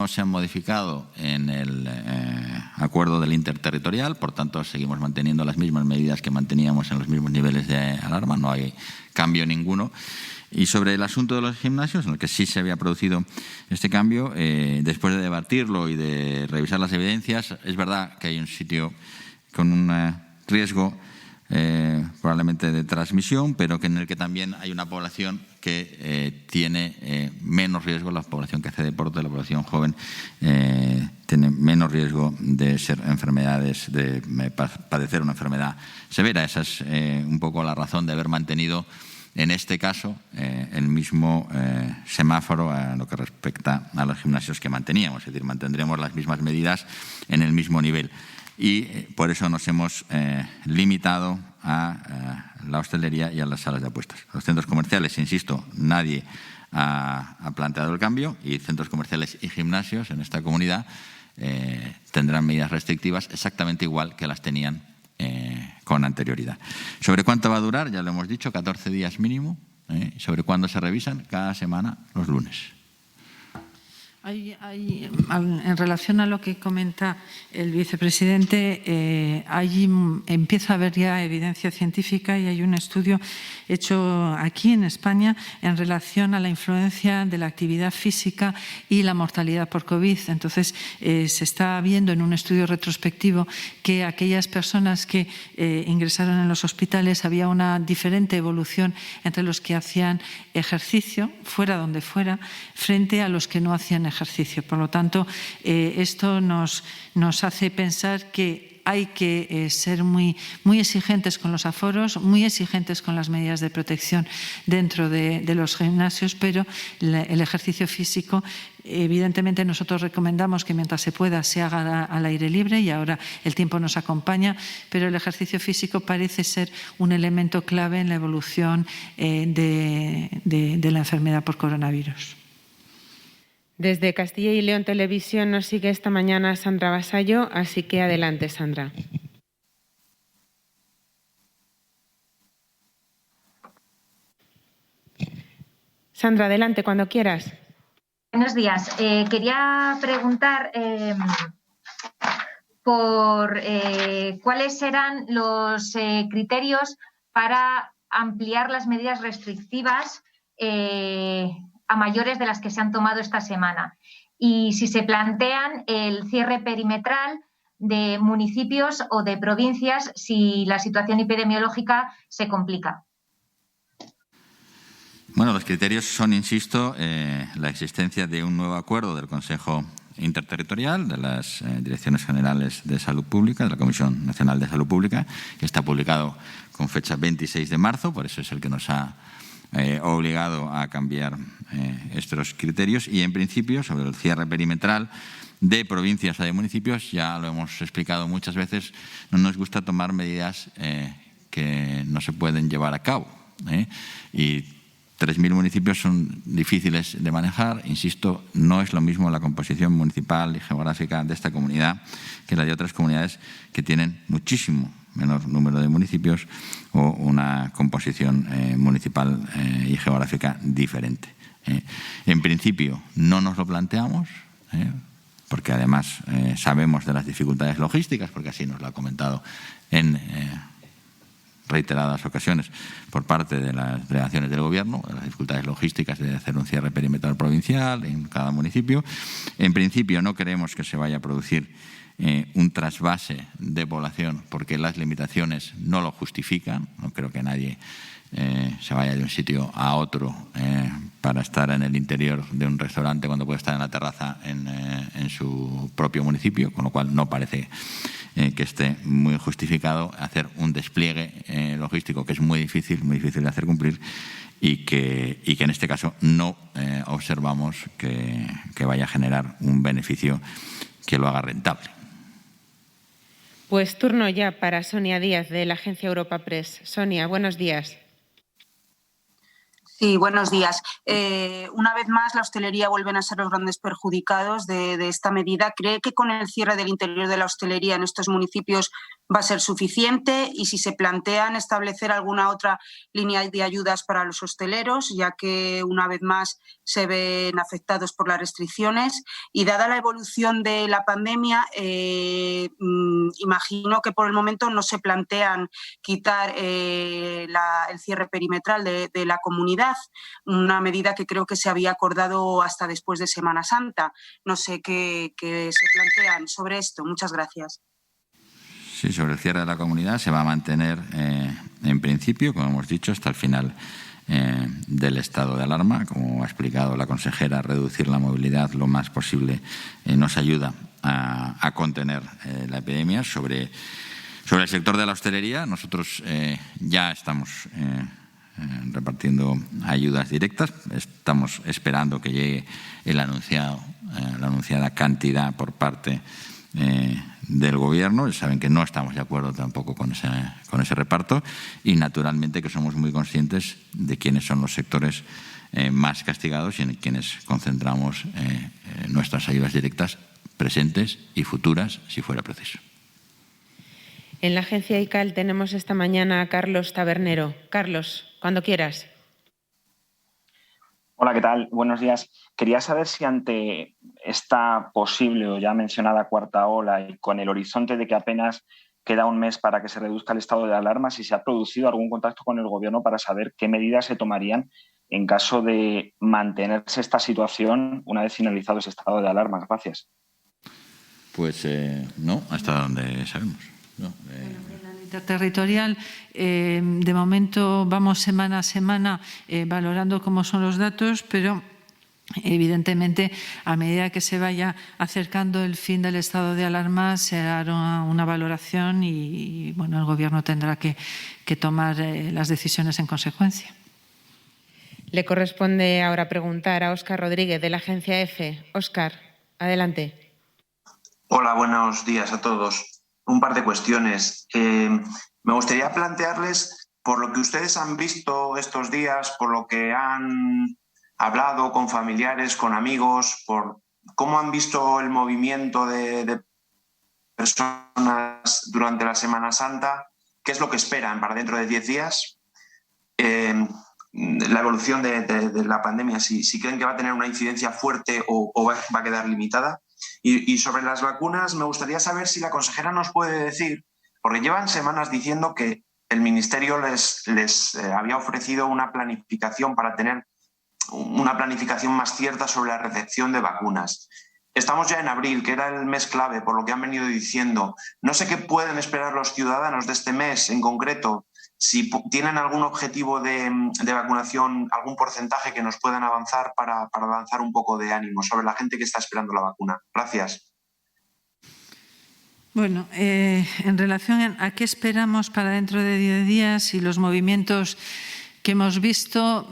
se han modificado en el acuerdo del interterritorial, por tanto seguimos manteniendo las mismas medidas que manteníamos en los mismos niveles de alarma, no hay cambio ninguno. Y sobre el asunto de los gimnasios, en el que sí se había producido este cambio, después de debatirlo y de revisar las evidencias, es verdad que hay un sitio con un riesgo probablemente de transmisión, pero que en el que también hay una población que tiene menos riesgo, la población que hace deporte, la población joven, tiene menos riesgo de ser enfermedades, de padecer una enfermedad severa. Esa es un poco la razón de haber mantenido en este caso el mismo semáforo a lo que respecta a los gimnasios que manteníamos, es decir, mantendremos las mismas medidas en el mismo nivel. Y por eso nos hemos limitado a la hostelería y a las salas de apuestas. Los centros comerciales, insisto, nadie ha planteado el cambio, y centros comerciales y gimnasios en esta comunidad tendrán medidas restrictivas exactamente igual que las tenían con anterioridad. ¿Sobre cuánto va a durar? Ya lo hemos dicho, 14 días mínimo. ¿Sobre cuándo se revisan? Cada semana, los lunes. En relación a lo que comenta el vicepresidente, empieza a haber ya evidencia científica y hay un estudio hecho aquí en España en relación a la influencia de la actividad física y la mortalidad por COVID. Entonces, se está viendo en un estudio retrospectivo que aquellas personas que ingresaron en los hospitales había una diferente evolución entre los que hacían ejercicio, fuera donde fuera, frente a los que no hacían ejercicio. Por lo tanto, esto nos hace pensar que hay que ser muy exigentes con los aforos, muy exigentes con las medidas de protección dentro de los gimnasios, pero el ejercicio físico, evidentemente nosotros recomendamos que mientras se pueda se haga al aire libre, y ahora el tiempo nos acompaña, pero el ejercicio físico parece ser un elemento clave en la evolución de la enfermedad por coronavirus. Desde Castilla y León Televisión nos sigue esta mañana Sandra Vasallo, así que adelante, Sandra. Sandra, adelante, cuando quieras. Buenos días. Quería preguntar por cuáles serán los criterios para ampliar las medidas restrictivas a mayores de las que se han tomado esta semana, y si se plantean el cierre perimetral de municipios o de provincias si la situación epidemiológica se complica. Bueno, los criterios son, insisto, la existencia de un nuevo acuerdo del Consejo Interterritorial, de las Direcciones Generales de Salud Pública, de la Comisión Nacional de Salud Pública, que está publicado con fecha 26 de marzo, por eso es el que nos ha obligado a cambiar estos criterios. Y, en principio, sobre el cierre perimetral de provincias o de municipios, ya lo hemos explicado muchas veces, no nos gusta tomar medidas que no se pueden llevar a cabo. Y 3.000 municipios son difíciles de manejar. Insisto, no es lo mismo la composición municipal y geográfica de esta comunidad que la de otras comunidades que tienen muchísimo menor número de municipios o una composición municipal y geográfica diferente. En principio no nos lo planteamos, porque además sabemos de las dificultades logísticas, porque así nos lo ha comentado en reiteradas ocasiones por parte de las delegaciones del Gobierno, de las dificultades logísticas de hacer un cierre perimetral provincial en cada municipio. En principio no creemos que se vaya a producir un trasvase de población, porque las limitaciones no lo justifican. No creo que nadie se vaya de un sitio a otro para estar en el interior de un restaurante cuando puede estar en la terraza en su propio municipio, con lo cual no parece que esté muy justificado hacer un despliegue logístico que es muy difícil de hacer cumplir, y que en este caso no observamos que vaya a generar un beneficio que lo haga rentable. Pues turno ya para Sonia Díaz, de la agencia Europa Press. Sonia, buenos días. Sí, buenos días. Una vez más, la hostelería vuelven a ser los grandes perjudicados de esta medida. ¿Cree que con el cierre del interior de la hostelería en estos municipios va a ser suficiente? Y si se plantean establecer alguna otra línea de ayudas para los hosteleros, ya que una vez más se ven afectados por las restricciones. Y dada la evolución de la pandemia, imagino que por el momento no se plantean quitar el cierre perimetral de la comunidad, una medida que creo que se había acordado hasta después de Semana Santa. No sé qué se plantean sobre esto. Muchas gracias. Sí, sobre el cierre de la comunidad se va a mantener en principio, como hemos dicho, hasta el final del estado de alarma. Como ha explicado la consejera, reducir la movilidad lo más posible nos ayuda a contener la epidemia. Sobre el sector de la hostelería, nosotros ya estamos repartiendo ayudas directas. Estamos esperando que llegue la anunciada cantidad por parte del Gobierno. Saben que no estamos de acuerdo tampoco con ese reparto y, naturalmente, que somos muy conscientes de quiénes son los sectores más castigados y en quienes concentramos nuestras ayudas directas presentes y futuras, si fuera preciso. En la agencia ICAL tenemos esta mañana a Carlos Tabernero. Carlos, cuando quieras. Hola, ¿qué tal? Buenos días. Quería saber si ante esta posible o ya mencionada cuarta ola y con el horizonte de que apenas queda un mes para que se reduzca el estado de alarma, si se ha producido algún contacto con el Gobierno para saber qué medidas se tomarían en caso de mantenerse esta situación una vez finalizado ese estado de alarma. Gracias. Pues no, hasta donde sabemos. No, interterritorial, de momento vamos semana a semana valorando cómo son los datos, pero evidentemente a medida que se vaya acercando el fin del estado de alarma se hará una valoración y bueno, el Gobierno tendrá que tomar las decisiones en consecuencia. Le corresponde ahora preguntar a Óscar Rodríguez de la agencia EFE. Óscar, adelante. Hola, buenos días a todos. Un par de cuestiones. Me gustaría plantearles, por lo que ustedes han visto estos días, por lo que han hablado con familiares, con amigos, por cómo han visto el movimiento de personas durante la Semana Santa, qué es lo que esperan para dentro de 10 días, la evolución de la pandemia, si creen que va a tener una incidencia fuerte o va a quedar limitada. Y sobre las vacunas, me gustaría saber si la consejera nos puede decir, porque llevan semanas diciendo que el Ministerio les había ofrecido una planificación para tener una planificación más cierta sobre la recepción de vacunas. Estamos ya en abril, que era el mes clave, por lo que han venido diciendo. No sé qué pueden esperar los ciudadanos de este mes en concreto, si tienen algún objetivo de vacunación, algún porcentaje que nos puedan avanzar para lanzar un poco de ánimo sobre la gente que está esperando la vacuna. Gracias. Bueno, en relación a qué esperamos para dentro de 10 días y los movimientos que hemos visto,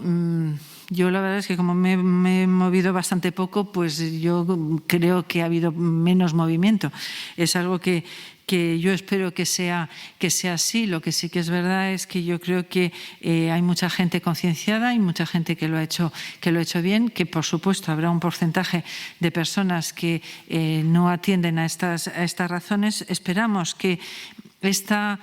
yo la verdad es que como me he movido bastante poco, pues yo creo que ha habido menos movimiento. Es algo que yo espero que sea así. Lo que sí que es verdad es que yo creo que hay mucha gente concienciada, hay mucha gente que lo ha hecho bien, que por supuesto habrá un porcentaje de personas que no atienden a estas razones. Esperamos que esta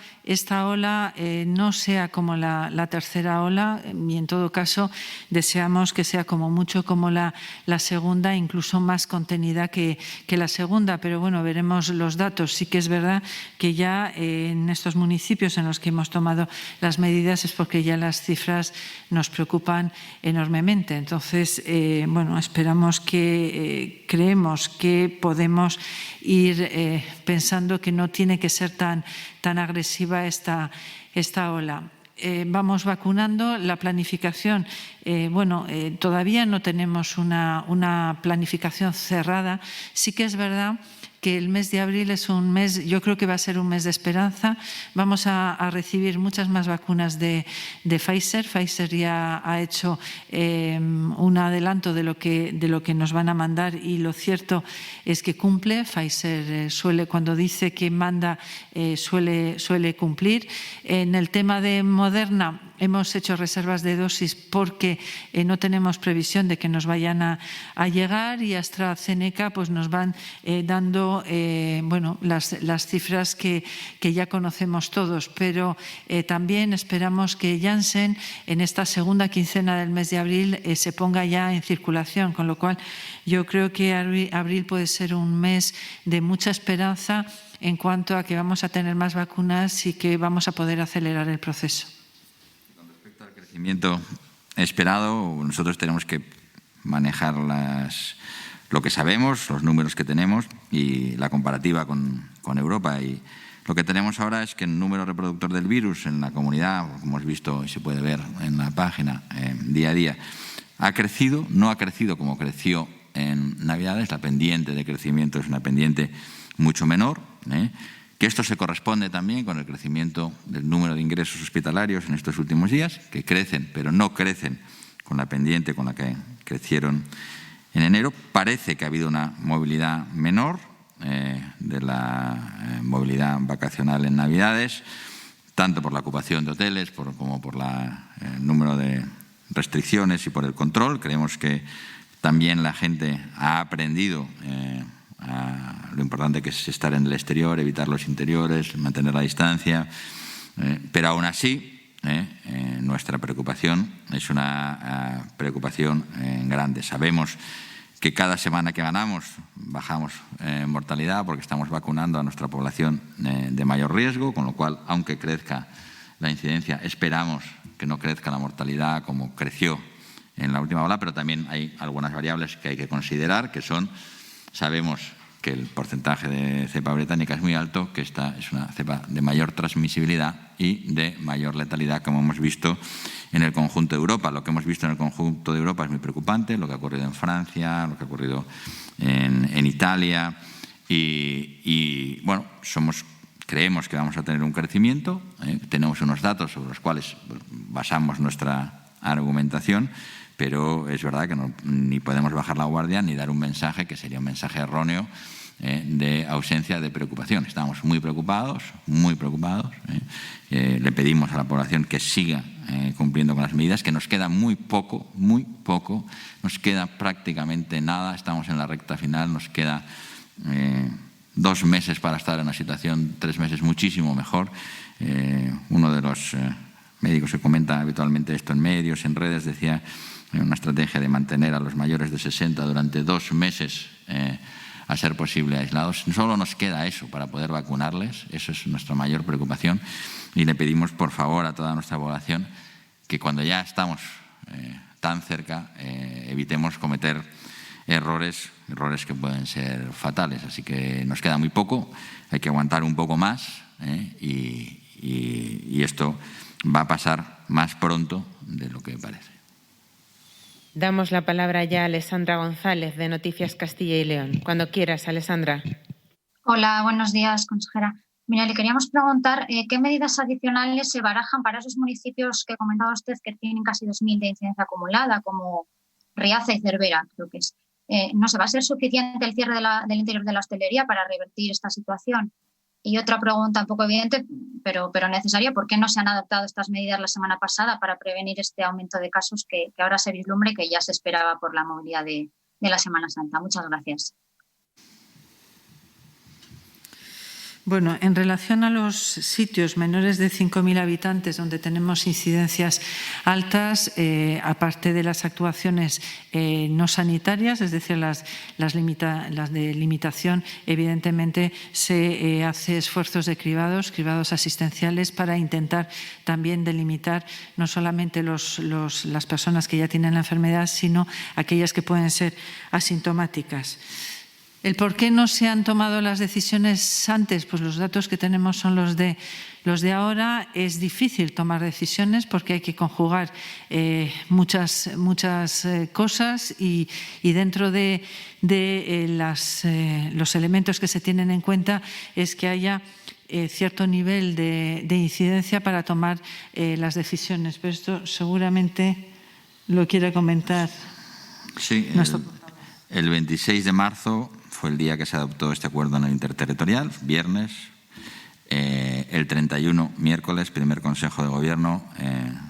ola no sea como la tercera ola y en todo caso deseamos que sea como mucho como la segunda, incluso más contenida que la segunda, pero bueno, veremos los datos. Sí que es verdad que ya en estos municipios en los que hemos tomado las medidas es porque ya las cifras nos preocupan enormemente. Entonces, bueno, esperamos creemos que podemos ir pensando que no tiene que ser tan agresiva esta ola. Vamos vacunando. La planificación, todavía no tenemos una planificación cerrada. Sí que es verdad que el mes de abril es un mes, yo creo que va a ser un mes de esperanza. Vamos a recibir muchas más vacunas de Pfizer. Pfizer ya ha hecho un adelanto de lo que nos van a mandar y lo cierto es que cumple. Pfizer cuando dice que manda, suele cumplir. En el tema de Moderna, hemos hecho reservas de dosis porque no tenemos previsión de que nos vayan a llegar, y AstraZeneca pues nos van dando las cifras que ya conocemos todos, pero también esperamos que Janssen en esta segunda quincena del mes de abril se ponga ya en circulación, con lo cual yo creo que abril puede ser un mes de mucha esperanza en cuanto a que vamos a tener más vacunas y que vamos a poder acelerar el proceso. Con respecto al crecimiento esperado, nosotros tenemos que manejar lo que sabemos, los números que tenemos y la comparativa con Europa. Y lo que tenemos ahora es que el número reproductor del virus en la comunidad, como hemos visto y se puede ver en la página día a día, ha crecido, no ha crecido como creció en Navidades. La pendiente de crecimiento es una pendiente mucho menor, que esto se corresponde también con el crecimiento del número de ingresos hospitalarios en estos últimos días, que crecen, pero no crecen con la pendiente con la que crecieron en enero. Parece que ha habido una movilidad menor de la movilidad vacacional en Navidades, tanto por la ocupación de hoteles como por el número de restricciones y por el control. Creemos que también la gente ha aprendido a lo importante que es estar en el exterior, evitar los interiores, mantener la distancia, pero aún así nuestra preocupación es una preocupación grande. Sabemos que cada semana que ganamos bajamos mortalidad porque estamos vacunando a nuestra población de mayor riesgo, con lo cual, aunque crezca la incidencia, esperamos que no crezca la mortalidad como creció en la última ola, pero también hay algunas variables que hay que considerar, que son, sabemos que el porcentaje de cepa británica es muy alto, que esta es una cepa de mayor transmisibilidad y de mayor letalidad, como hemos visto en el conjunto de Europa. Lo que hemos visto en el conjunto de Europa es muy preocupante, lo que ha ocurrido en Francia, lo que ha ocurrido en Italia, y bueno, creemos que vamos a tener un crecimiento, tenemos unos datos sobre los cuales basamos nuestra argumentación, pero es verdad que ni podemos bajar la guardia ni dar un mensaje que sería un mensaje erróneo de ausencia de preocupación. Estamos muy preocupados, muy preocupados. Le pedimos a la población que siga cumpliendo con las medidas, que nos queda muy poco, nos queda prácticamente nada. Estamos en la recta final, nos queda 2 meses para estar en una situación, 3 meses muchísimo mejor. Uno de los médicos que comenta habitualmente esto en medios, en redes, decía una estrategia de mantener a los mayores de 60 durante 2 meses a ser posible aislados. Solo nos queda eso para poder vacunarles, eso es nuestra mayor preocupación, y le pedimos por favor a toda nuestra población que cuando ya estamos tan cerca evitemos cometer errores que pueden ser fatales. Así que nos queda muy poco, hay que aguantar un poco más y esto va a pasar más pronto de lo que parece. Damos la palabra ya a Alessandra González, de Noticias Castilla y León. Cuando quieras, Alessandra. Hola, buenos días, consejera. Mira, le queríamos preguntar qué medidas adicionales se barajan para esos municipios que comentaba usted que tienen casi 2.000 de incidencia acumulada, como Riaza y Cervera, creo que es. ¿No se va a ser suficiente el cierre del interior de la hostelería para revertir esta situación? Y otra pregunta un poco evidente, pero necesaria, ¿por qué no se han adoptado estas medidas la semana pasada para prevenir este aumento de casos que ahora se vislumbre y que ya se esperaba por la movilidad de la Semana Santa? Muchas gracias. Bueno, en relación a los sitios menores de 5.000 habitantes donde tenemos incidencias altas, aparte de las actuaciones no sanitarias, es decir, las de limitación, evidentemente se hace esfuerzos de cribados asistenciales para intentar también delimitar no solamente las personas que ya tienen la enfermedad, sino aquellas que pueden ser asintomáticas. ¿El por qué no se han tomado las decisiones antes? Pues los datos que tenemos son los de ahora. Es difícil tomar decisiones porque hay que conjugar muchas cosas y dentro de los elementos que se tienen en cuenta es que haya cierto nivel de incidencia para tomar las decisiones. Pero esto seguramente lo quiere comentar. Sí, el 26 de marzo fue el día que se adoptó este acuerdo en el interterritorial, viernes. El 31, miércoles, primer Consejo de Gobierno,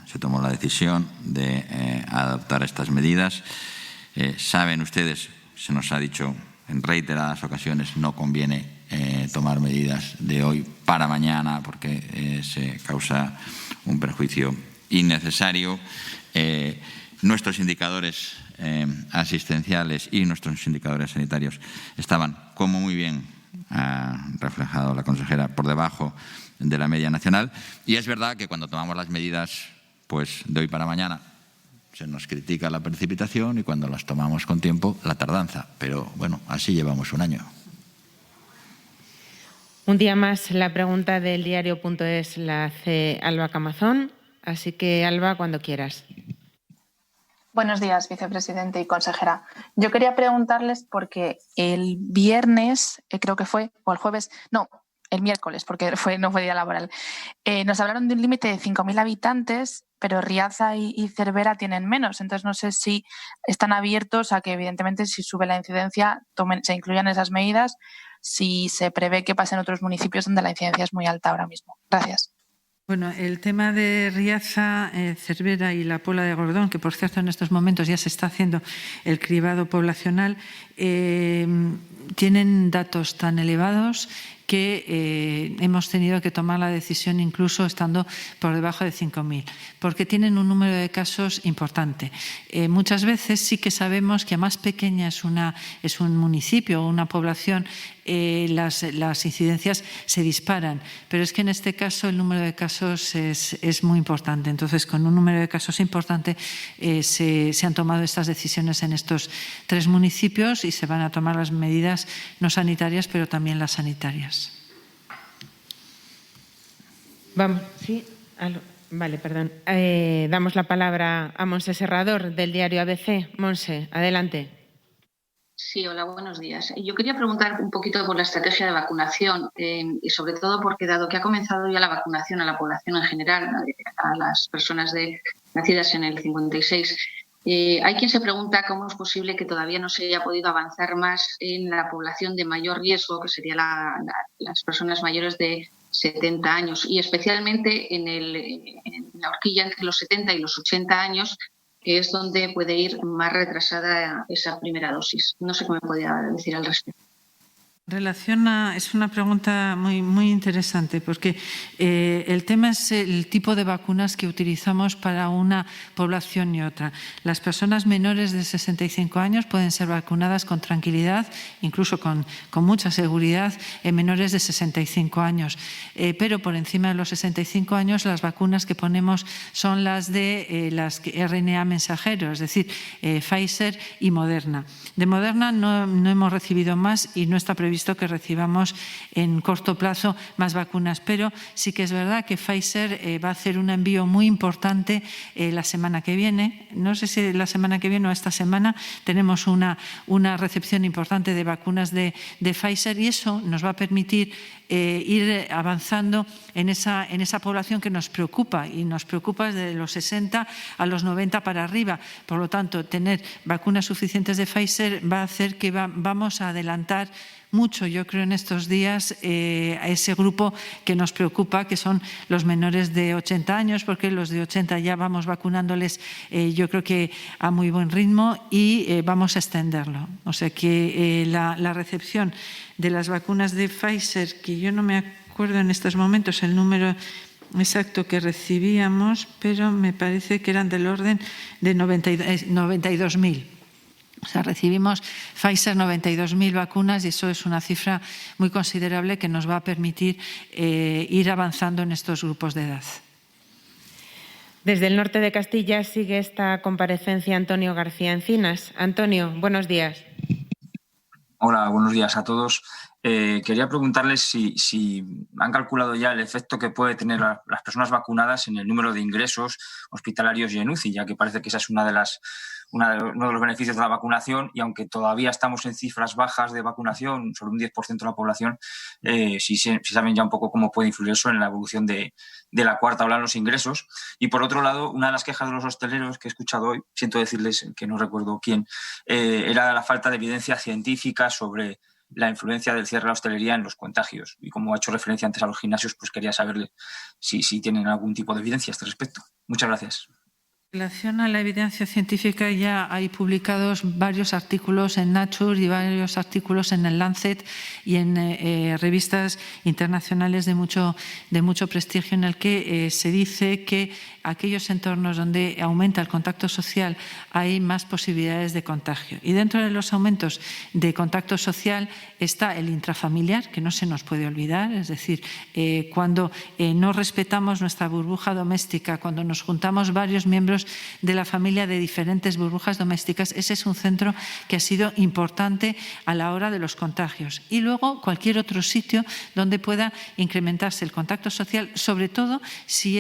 se se tomó la decisión de adoptar estas medidas. Saben ustedes, se nos ha dicho en reiteradas ocasiones, no conviene tomar medidas de hoy para mañana porque se causa un perjuicio innecesario. Nuestros indicadores asistenciales y nuestros indicadores sanitarios estaban, como muy bien ha reflejado la consejera, por debajo de la media nacional. Y es verdad que cuando tomamos las medidas pues, de hoy para mañana se nos critica la precipitación y cuando las tomamos con tiempo la tardanza. Pero bueno, así llevamos un año. Un día más la pregunta del diario.es la hace Alba Camazón. Así que, Alba, cuando quieras. Buenos días, vicepresidente y consejera. Yo quería preguntarles porque el viernes, creo que fue, o el jueves, no, el miércoles, porque no fue día laboral, nos hablaron de un límite de 5.000 habitantes, pero Riaza y Cervera tienen menos. Entonces, no sé si están abiertos a que, evidentemente, si sube la incidencia, se incluyan esas medidas, si se prevé que pase en otros municipios donde la incidencia es muy alta ahora mismo. Gracias. Bueno, el tema de Riaza, Cervera y la Pola de Gordón, que por cierto en estos momentos ya se está haciendo el cribado poblacional, tienen datos tan elevados que hemos tenido que tomar la decisión incluso estando por debajo de 5.000, porque tienen un número de casos importante. Muchas veces sí que sabemos que a más pequeña es un municipio o una población, las incidencias se disparan, pero es que en este caso el número de casos es muy importante. Entonces, con un número de casos importante se han tomado estas decisiones en estos 3 municipios y se van a tomar las medidas no sanitarias, pero también las sanitarias. Vamos, sí, vale, perdón. Damos la palabra a Monse Serrador, del diario ABC. Monse, adelante. Sí, hola, buenos días. Yo quería preguntar un poquito por la estrategia de vacunación y sobre todo porque dado que ha comenzado ya la vacunación a la población en general, a las personas nacidas en el 56, hay quien se pregunta cómo es posible que todavía no se haya podido avanzar más en la población de mayor riesgo, que serían las personas mayores de 70 años y especialmente en la horquilla entre los 70 y los 80 años, que es donde puede ir más retrasada esa primera dosis. No sé qué me podría decir al respecto. Es una pregunta muy, muy interesante porque el tema es el tipo de vacunas que utilizamos para una población y otra. Las personas menores de 65 años pueden ser vacunadas con tranquilidad, incluso con mucha seguridad, en menores de 65 años. Pero por encima de los 65 años las vacunas que ponemos son las de las RNA mensajero, es decir, Pfizer y Moderna. De Moderna no hemos recibido más y no está previsto que recibamos en corto plazo más vacunas, pero sí que es verdad que Pfizer va a hacer un envío muy importante la semana que viene. No sé si la semana que viene o esta semana tenemos una recepción importante de vacunas de Pfizer y eso nos va a permitir ir avanzando en esa población que nos preocupa y nos preocupa desde los 60 a los 90 para arriba. Por lo tanto, tener vacunas suficientes de Pfizer va a hacer que vamos a adelantar mucho, yo creo, en estos días a ese grupo que nos preocupa, que son los menores de 80 años, porque los de 80 ya vamos vacunándoles, yo creo que a muy buen ritmo y vamos a extenderlo. O sea que la recepción de las vacunas de Pfizer, que yo no me acuerdo en estos momentos el número exacto que recibíamos, pero me parece que eran del orden de 92.000. O sea, recibimos Pfizer 92.000 vacunas y eso es una cifra muy considerable que nos va a permitir ir avanzando en estos grupos de edad. Desde el norte de Castilla sigue esta comparecencia Antonio García Encinas. Antonio, buenos días. Hola, buenos días a todos. Quería preguntarles si han calculado ya el efecto que puede tener las personas vacunadas en el número de ingresos hospitalarios y en UCI, ya que parece que esa es uno de los beneficios de la vacunación y aunque todavía estamos en cifras bajas de vacunación, sobre un 10% de la población, si saben ya un poco cómo puede influir eso en la evolución de la cuarta ola en los ingresos. Y por otro lado, una de las quejas de los hosteleros que he escuchado hoy, siento decirles que no recuerdo quién, era la falta de evidencia científica sobre la influencia del cierre de la hostelería en los contagios. Y como ha hecho referencia antes a los gimnasios, pues quería saberle si tienen algún tipo de evidencia a este respecto. Muchas gracias. En relación a la evidencia científica, ya hay publicados varios artículos en Nature y varios artículos en el Lancet y en revistas internacionales de mucho prestigio, en el que se dice que aquellos entornos donde aumenta el contacto social hay más posibilidades de contagio. Y dentro de los aumentos de contacto social está el intrafamiliar, que no se nos puede olvidar, es decir, cuando no respetamos nuestra burbuja doméstica, cuando nos juntamos varios miembros de la familia de diferentes burbujas domésticas, ese es un centro que ha sido importante a la hora de los contagios. Y luego cualquier otro sitio donde pueda incrementarse el contacto social, sobre todo si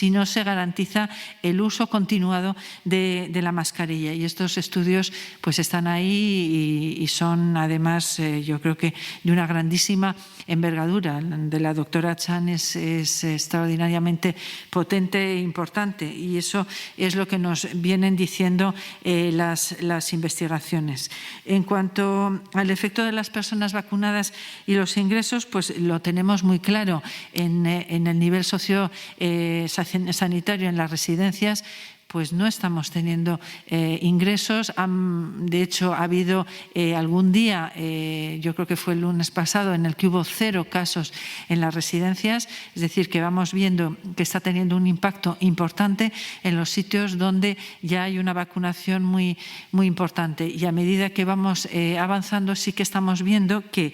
no se garantiza el uso continuado de la mascarilla. Y estos estudios pues están ahí y son además yo creo que de una grandísima envergadura. De la doctora Chan es extraordinariamente potente e importante, y eso es lo que nos vienen diciendo las investigaciones. En cuanto al efecto de las personas vacunadas y los ingresos, pues lo tenemos muy claro en el nivel sanitario en las residencias. Pues no estamos teniendo ingresos. De hecho, ha habido algún día, yo creo que fue el lunes pasado, en el que hubo 0 casos en las residencias. Es decir, que vamos viendo que está teniendo un impacto importante en los sitios donde ya hay una vacunación muy, muy importante. Y a medida que vamos avanzando, sí que estamos viendo que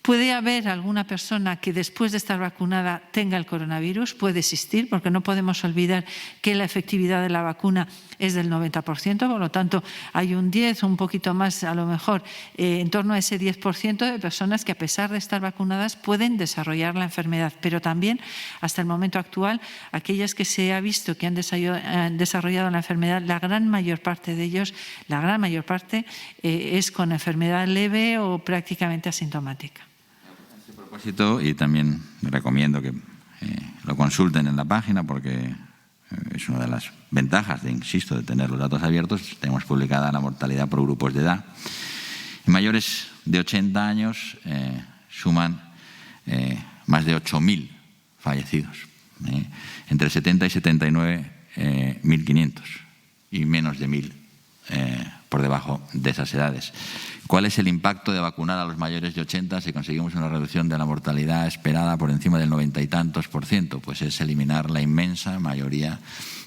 puede haber alguna persona que después de estar vacunada tenga el coronavirus, puede existir, porque no podemos olvidar que la efectividad de la vacuna es del 90%, por lo tanto hay un 10 o un poquito más, a lo mejor en torno a ese 10% de personas que a pesar de estar vacunadas pueden desarrollar la enfermedad, pero también hasta el momento actual aquellas que se ha visto que han desarrollado la enfermedad, la gran mayor parte de ellos, es con enfermedad leve o prácticamente asintomática. Y también recomiendo que lo consulten en la página, porque es una de las ventajas, insisto, de tener los datos abiertos. Tenemos publicada la mortalidad por grupos de edad. Mayores de 80 años suman más de 8.000 fallecidos. Entre 70 y 79, 1.500 y menos de 1.000 por debajo de esas edades. ¿Cuál es el impacto de vacunar a los mayores de 80 si conseguimos una reducción de la mortalidad esperada por encima del 90 y tantos %? Pues es eliminar la inmensa mayoría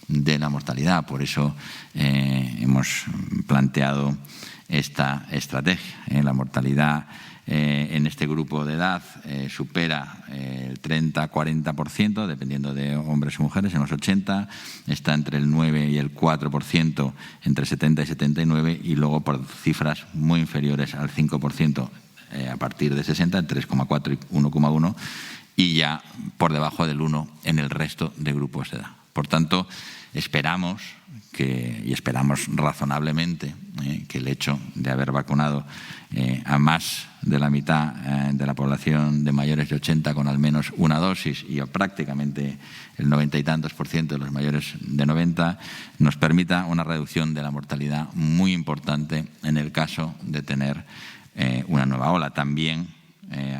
de la mortalidad. Por eso hemos planteado esta estrategia. La mortalidad en este grupo de edad supera el 30-40%, dependiendo de hombres o mujeres. En los 80 está entre el 9 y el 4%, entre 70 y 79, y luego por cifras muy inferiores al 5% a partir de 60, el 3,4 y 1,1, y ya por debajo del 1 en el resto de grupos de edad. Por tanto, esperamos razonablemente que el hecho de haber vacunado a más de la mitad de la población de mayores de 80 con al menos una dosis y a prácticamente el 90 y tantos % de los mayores de 90 nos permita una reducción de la mortalidad muy importante en el caso de tener una nueva ola. También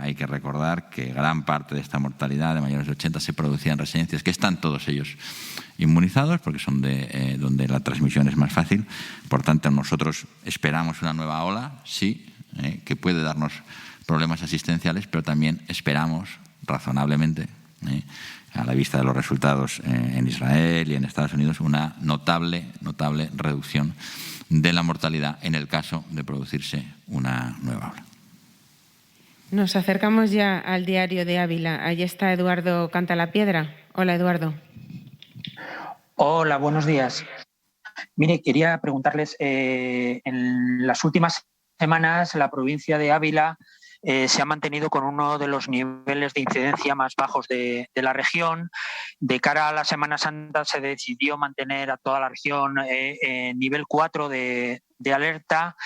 hay que recordar que gran parte de esta mortalidad de mayores de 80 se producía en residencias que están todos ellos inmunizados, porque son donde la transmisión es más fácil. Por tanto, nosotros esperamos una nueva ola, sí, que puede darnos problemas asistenciales, pero también esperamos razonablemente, a la vista de los resultados en Israel y en Estados Unidos, una notable reducción de la mortalidad en el caso de producirse una nueva ola. Nos acercamos ya al diario de Ávila. Allí está Eduardo Cantalapiedra. Hola, Eduardo. Hola, buenos días. Mire, quería preguntarles, en las últimas semanas la provincia de Ávila se ha mantenido con uno de los niveles de incidencia más bajos de la región, de cara a la Semana Santa se decidió mantener a toda la región en nivel 4 de alerta.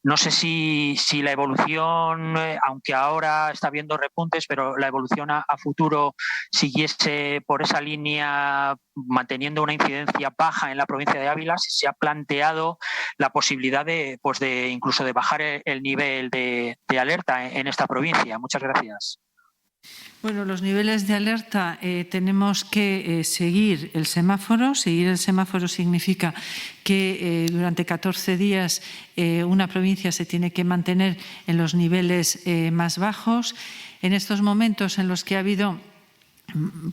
No sé si la evolución, aunque ahora está habiendo repuntes, pero la evolución a futuro siguiese por esa línea, manteniendo una incidencia baja en la provincia de Ávila, si se ha planteado la posibilidad de incluso de bajar el nivel de alerta en esta provincia. Muchas gracias. Bueno, los niveles de alerta tenemos que seguir el semáforo. Seguir el semáforo significa que durante 14 días una provincia se tiene que mantener en los niveles más bajos. En estos momentos en los que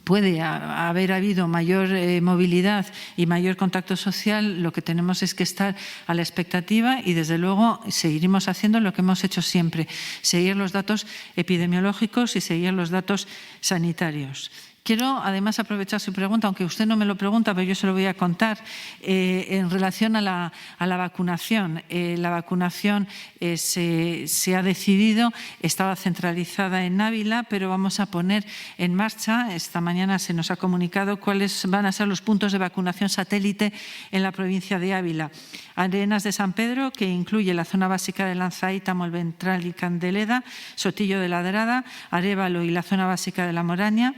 puede haber habido mayor movilidad y mayor contacto social, lo que tenemos es que estar a la expectativa y, desde luego, seguiremos haciendo lo que hemos hecho siempre, seguir los datos epidemiológicos y seguir los datos sanitarios. Quiero, además, aprovechar su pregunta, aunque usted no me lo pregunta, pero yo se lo voy a contar, en relación a la vacunación. La vacunación se ha decidido, estaba centralizada en Ávila, pero vamos a poner en marcha, esta mañana se nos ha comunicado cuáles van a ser los puntos de vacunación satélite en la provincia de Ávila. Arenas de San Pedro, que incluye la zona básica de Lanzaíta, Molventral y Candeleda, Sotillo de Ladrada, Arévalo y la zona básica de La Moraña,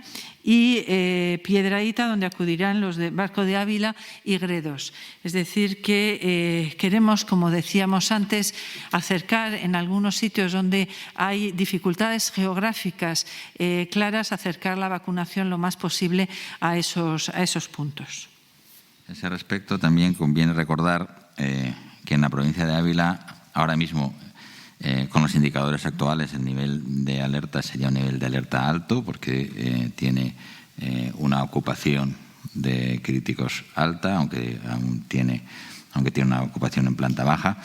y Piedrahíta, donde acudirán los de Barco de Ávila y Gredos. Es decir, que queremos, como decíamos antes, acercar en algunos sitios donde hay dificultades geográficas claras, acercar la vacunación lo más posible a esos puntos. A ese respecto, también conviene recordar que en la provincia de Ávila, ahora mismo, con los indicadores actuales, el nivel de alerta sería un nivel de alerta alto, porque tiene una ocupación de críticos alta, aunque tiene una ocupación en planta baja,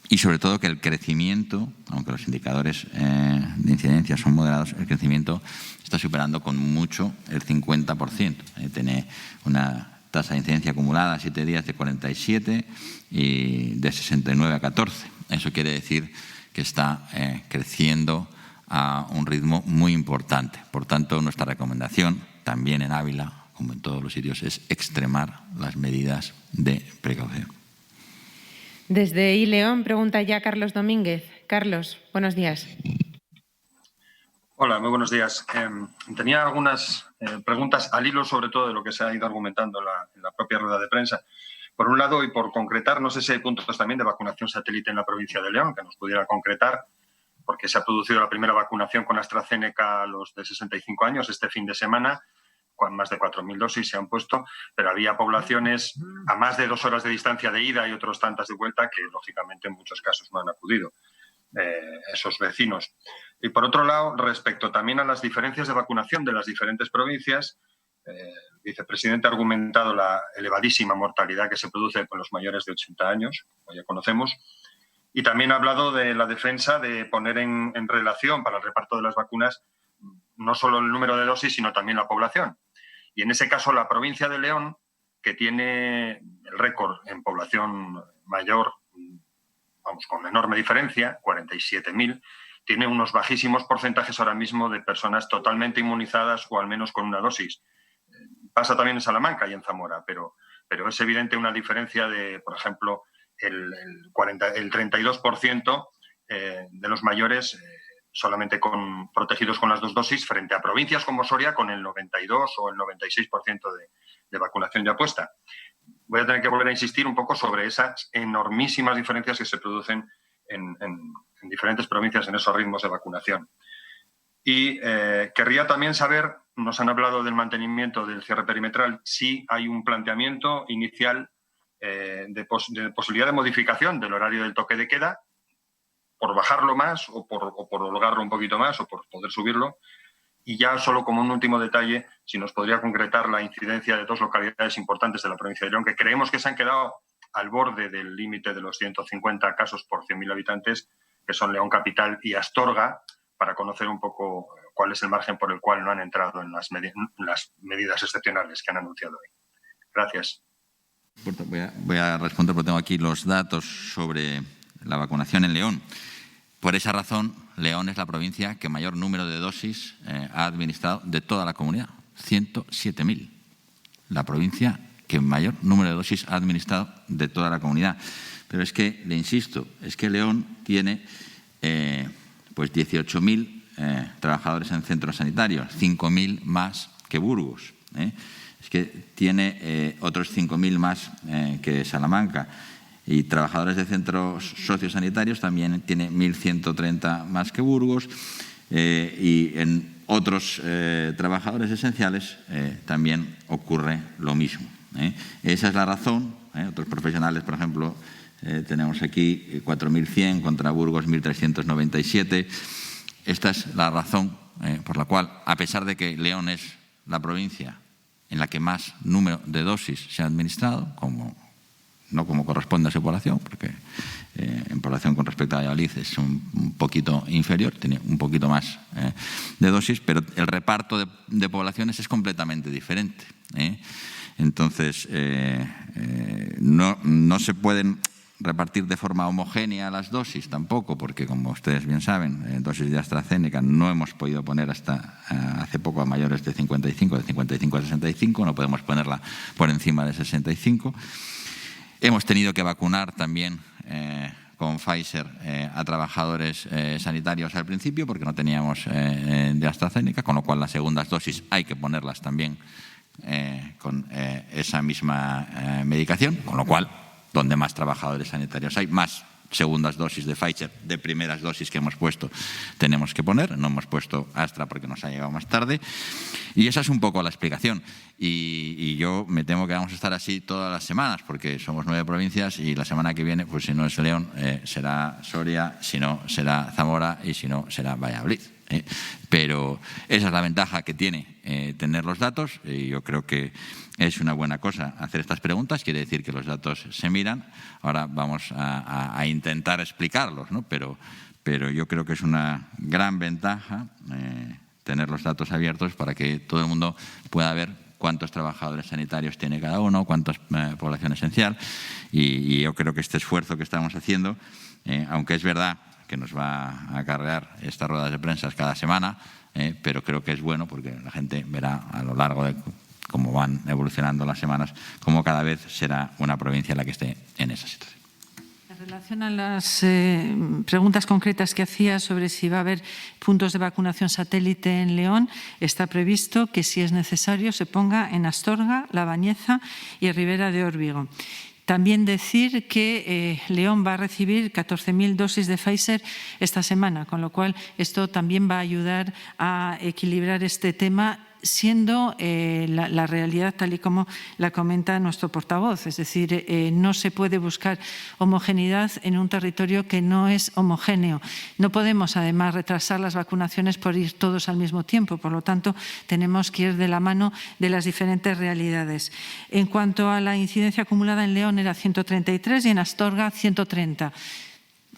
y sobre todo que el crecimiento, aunque los indicadores de incidencia son moderados, el crecimiento está superando con mucho el 50%. Tiene una tasa de incidencia acumulada a 7 días de 47 y de 69 a 14. Eso quiere decir que está creciendo a un ritmo muy importante. Por tanto, nuestra recomendación, también en Ávila, como en todos los sitios, es extremar las medidas de precaución. Desde ILeón pregunta ya Carlos Domínguez. Carlos, buenos días. Hola, muy buenos días. Tenía algunas preguntas al hilo, sobre todo de lo que se ha ido argumentando en la propia rueda de prensa. Por un lado, y por concretar, no sé si hay puntos también de vacunación satélite en la provincia de León, que nos pudiera concretar, porque se ha producido la primera vacunación con AstraZeneca a los de 65 años este fin de semana, con más de 4.000 dosis se han puesto, pero había poblaciones a más de 2 horas de distancia de ida y otros tantas de vuelta que, lógicamente, en muchos casos no han acudido esos vecinos. Y, por otro lado, respecto también a las diferencias de vacunación de las diferentes provincias, el vicepresidente ha argumentado la elevadísima mortalidad que se produce con los mayores de 80 años, como ya conocemos, y también ha hablado de la defensa de poner en relación para el reparto de las vacunas no solo el número de dosis, sino también la población. Y en ese caso, la provincia de León, que tiene el récord en población mayor, con enorme diferencia, 47.000, tiene unos bajísimos porcentajes ahora mismo de personas totalmente inmunizadas o al menos con una dosis. Pasa también en Salamanca y en Zamora, pero es evidente una diferencia de, por ejemplo, el 32% de los mayores solamente protegidos con las 2 dosis, frente a provincias como Soria con el 92 o el 96% de vacunación ya puesta. Voy a tener que volver a insistir un poco sobre esas enormísimas diferencias que se producen en diferentes provincias en esos ritmos de vacunación. Y querría también saber, nos han hablado del mantenimiento del cierre perimetral, si hay un planteamiento inicial de posibilidad de modificación del horario del toque de queda, por bajarlo más o por holgarlo un poquito más o por poder subirlo. Y ya solo como un último detalle, si nos podría concretar la incidencia de 2 localidades importantes de la provincia de León, que creemos que se han quedado al borde del límite de los 150 casos por 100.000 habitantes, que son León Capital y Astorga, para conocer un poco cuál es el margen por el cual no han entrado en las medidas excepcionales que han anunciado hoy. Gracias. Voy a responder porque tengo aquí los datos sobre la vacunación en León. Por esa razón, León es la provincia que mayor número de dosis ha administrado de toda la comunidad, 107.000. la provincia que mayor número de dosis ha administrado de toda la comunidad. Pero es que, le insisto, es que León tiene pues 18.000 trabajadores en centros sanitarios, 5.000 más que Burgos. Es que tiene otros 5.000 más que Salamanca. Y trabajadores de centros sociosanitarios también tiene 1.130 más que Burgos. Y en otros trabajadores esenciales también ocurre lo mismo. Esa es la razón. Otros profesionales, por ejemplo, tenemos aquí 4.100 contra Burgos 1.397. Esta es la razón por la cual, a pesar de que León es la provincia en la que más número de dosis se ha administrado, no como corresponde a su población, porque en población con respecto a Valladolid es un poquito inferior, tiene un poquito más de dosis, pero el reparto de poblaciones es completamente diferente. Entonces, no se pueden repartir de forma homogénea las dosis tampoco, porque como ustedes bien saben, dosis de AstraZeneca no hemos podido poner hasta hace poco a mayores de 55, de 55 a 65, no podemos ponerla por encima de 65. Hemos tenido que vacunar también con Pfizer a trabajadores sanitarios al principio porque no teníamos de AstraZeneca, con lo cual las segundas dosis hay que ponerlas también con esa misma medicación, con lo cual donde más trabajadores sanitarios hay, más segundas dosis de Pfizer, de primeras dosis que hemos puesto, tenemos que poner. No hemos puesto Astra porque nos ha llegado más tarde. Y esa es un poco la explicación. Y yo me temo que vamos a estar así todas las semanas, porque somos 9 provincias y la semana que viene, pues si no es León, será Soria, si no será Zamora y si no será Valladolid. Pero esa es la ventaja que tiene tener los datos, y yo creo que es una buena cosa hacer estas preguntas. Quiere decir que los datos se miran. Ahora vamos a intentar explicarlos, ¿no? Pero yo creo que es una gran ventaja tener los datos abiertos para que todo el mundo pueda ver cuántos trabajadores sanitarios tiene cada uno, cuántas población esencial. Y yo creo que este esfuerzo que estamos haciendo, aunque es verdad que nos va a acarrear estas ruedas de prensa cada semana, pero creo que es bueno porque la gente verá a lo largo de cómo van evolucionando las semanas, cómo cada vez será una provincia la que esté en esa situación. En relación a las preguntas concretas que hacía sobre si va a haber puntos de vacunación satélite en León, está previsto que, si es necesario, se ponga en Astorga, La Bañeza y Ribera de Órbigo. También decir que León va a recibir 14.000 dosis de Pfizer esta semana, con lo cual esto también va a ayudar a equilibrar este tema, siendo la realidad tal y como la comenta nuestro portavoz. Es decir, no se puede buscar homogeneidad en un territorio que no es homogéneo. No podemos, además, retrasar las vacunaciones por ir todos al mismo tiempo. Por lo tanto, tenemos que ir de la mano de las diferentes realidades. En cuanto a la incidencia acumulada en León, era 133 y en Astorga 130.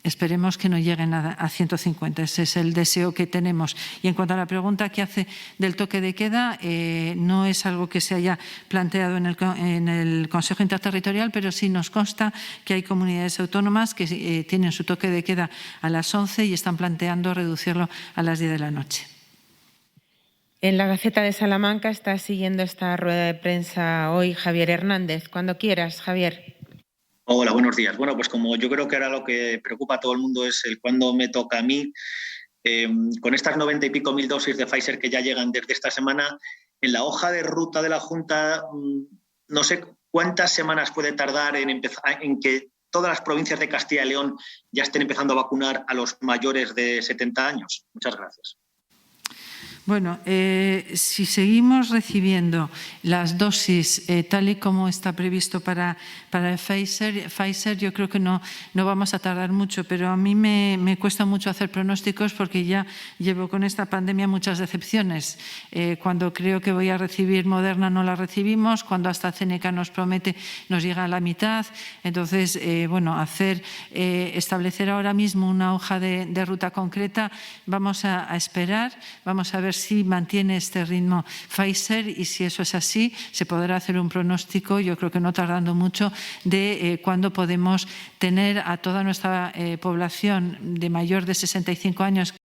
Esperemos que no lleguen a 150, ese es el deseo que tenemos. Y en cuanto a la pregunta que hace del toque de queda, no es algo que se haya planteado en el Consejo Interterritorial, pero sí nos consta que hay comunidades autónomas que tienen su toque de queda a las 11 y están planteando reducirlo a las 10 de la noche. En la Gaceta de Salamanca está siguiendo esta rueda de prensa hoy Javier Hernández. Cuando quieras, Javier. Hola, buenos días. Bueno, pues como yo creo que ahora lo que preocupa a todo el mundo es el cuándo me toca a mí, con estas 90 y pico mil dosis de Pfizer que ya llegan desde esta semana, en la hoja de ruta de la Junta, no sé cuántas semanas puede tardar en que todas las provincias de Castilla y León ya estén empezando a vacunar a los mayores de 70 años. Muchas gracias. Bueno, si seguimos recibiendo las dosis tal y como está previsto para Pfizer, yo creo que no vamos a tardar mucho, pero a mí me cuesta mucho hacer pronósticos porque ya llevo con esta pandemia muchas decepciones. Cuando creo que voy a recibir Moderna no la recibimos, cuando AstraZeneca nos promete nos llega a la mitad. Entonces, bueno, establecer ahora mismo una hoja de ruta concreta, vamos a esperar, vamos a ver si mantiene este ritmo Pfizer, y si eso es así, se podrá hacer un pronóstico, yo creo que no tardando mucho, de cuándo podemos tener a toda nuestra población de mayor de 65 años